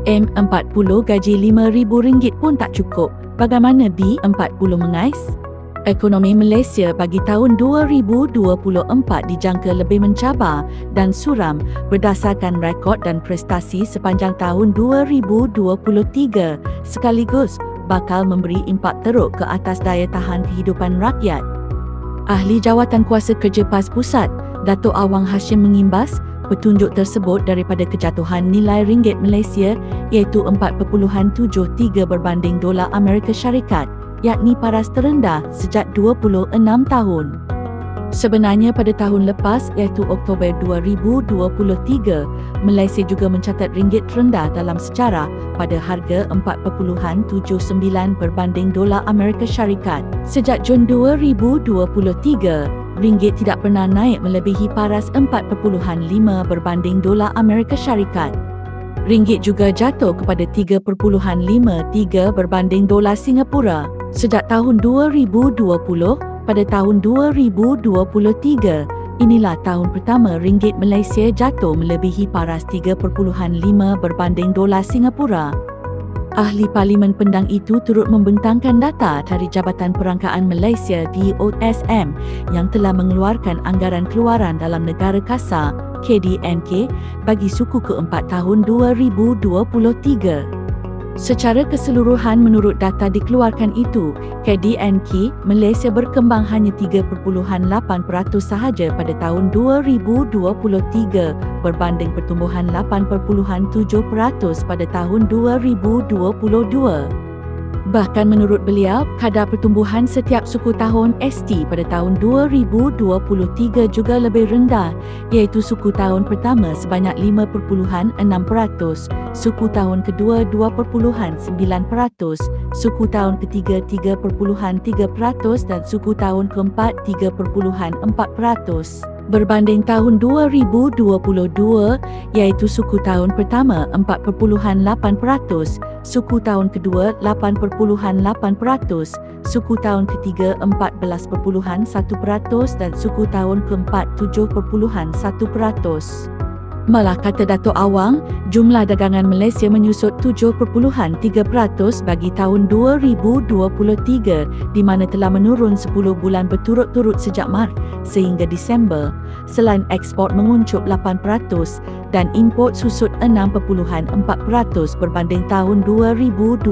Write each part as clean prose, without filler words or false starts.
M40 gaji RM5,000 pun tak cukup. Bagaimana B40 mengais? Ekonomi Malaysia bagi tahun 2024 dijangka lebih mencabar dan suram berdasarkan rekod dan prestasi sepanjang tahun 2023 sekaligus bakal memberi impak teruk ke atas daya tahan kehidupan rakyat. Ahli Jawatan Kuasa Kerja PAS Pusat, Datuk Awang Hashim mengimbas petunjuk tersebut daripada kejatuhan nilai ringgit Malaysia iaitu 4.73 berbanding dolar Amerika Syarikat, yakni paras terendah sejak 26 tahun. Sebenarnya pada tahun lepas iaitu Oktober 2023, Malaysia juga mencatat ringgit terendah dalam sejarah pada harga 4.79 berbanding dolar Amerika Syarikat. Sejak Jun 2023, ringgit tidak pernah naik melebihi paras 4.5 berbanding dolar Amerika Syarikat. Ringgit juga jatuh kepada 3.53 berbanding dolar Singapura. Sejak tahun 2020, pada tahun 2023, inilah tahun pertama ringgit Malaysia jatuh melebihi paras 3.5 berbanding dolar Singapura. Ahli Parlimen Pendang itu turut membentangkan data dari Jabatan Perangkaan Malaysia DOSM yang telah mengeluarkan anggaran keluaran dalam negara kasar KDNK bagi suku keempat tahun 2023. Secara keseluruhan menurut data dikeluarkan itu, KDNK Malaysia berkembang hanya 3.8% sahaja pada tahun 2023 berbanding pertumbuhan 8.7% pada tahun 2022. Bahkan menurut beliau, kadar pertumbuhan setiap suku tahun ST pada tahun 2023 juga lebih rendah, iaitu suku tahun pertama sebanyak 5.6%, suku tahun kedua 2.9%, suku tahun ketiga 3.3% dan suku tahun keempat 3.4%. Berbanding tahun 2022, iaitu suku tahun pertama 4.8%, suku tahun kedua 8.8%, suku tahun ketiga 14.1% dan suku tahun keempat 7.1%. Malah kata Datuk Awang, jumlah dagangan Malaysia menyusut 7.3% bagi tahun 2023 di mana telah menurun 10 bulan berturut-turut sejak Mac sehingga Disember. Selain ekspor menguncup 8% dan import susut 6.4% berbanding tahun 2022.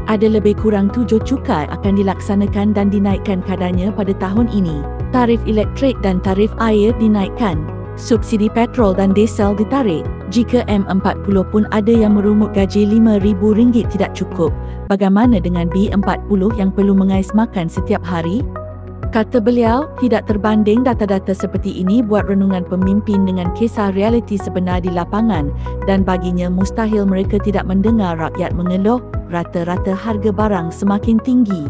Ada lebih kurang 7 cukai akan dilaksanakan dan dinaikkan kadarnya pada tahun ini. Tarif elektrik dan tarif air dinaikkan. Subsidi petrol dan diesel ditarik. Jika M40 pun ada yang merungut gaji RM5,000 tidak cukup, bagaimana dengan B40 yang perlu mengais makan setiap hari? Kata beliau, tidak terbanding data-data seperti ini buat renungan pemimpin dengan kisah realiti sebenar di lapangan dan baginya mustahil mereka tidak mendengar rakyat mengeluh rata-rata harga barang semakin tinggi.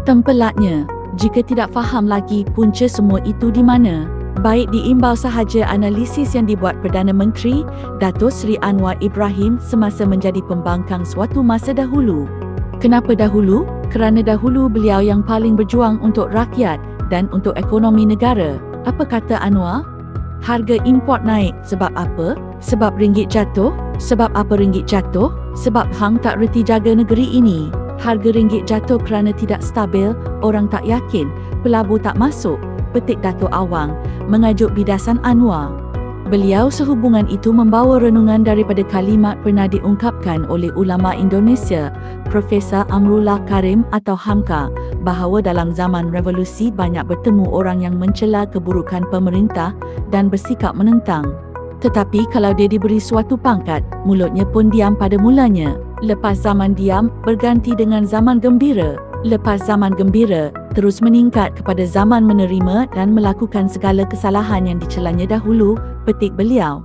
Tempelaknya, jika tidak faham lagi punca semua itu di mana? Baik diimbau sahaja analisis yang dibuat Perdana Menteri Datuk Seri Anwar Ibrahim semasa menjadi pembangkang suatu masa dahulu. Kenapa dahulu? Kerana dahulu beliau yang paling berjuang untuk rakyat dan untuk ekonomi negara. Apa kata Anwar? Harga import naik sebab apa? Sebab ringgit jatuh? Sebab apa ringgit jatuh? Sebab hang tak reti jaga negeri ini. Harga ringgit jatuh kerana tidak stabil, orang tak yakin, pelabur tak masuk. Petik Datuk Awang, mengajuk bidasan Anwar. Beliau sehubungan itu membawa renungan daripada kalimat pernah diungkapkan oleh ulama Indonesia, Profesor Amrullah Karim atau Hamka, bahawa dalam zaman revolusi banyak bertemu orang yang mencela keburukan pemerintah dan bersikap menentang. Tetapi kalau dia diberi suatu pangkat, mulutnya pun diam pada mulanya. Lepas zaman diam, berganti dengan zaman gembira. Lepas zaman gembira, terus meningkat kepada zaman menerima dan melakukan segala kesalahan yang dicelanya dahulu, petik beliau.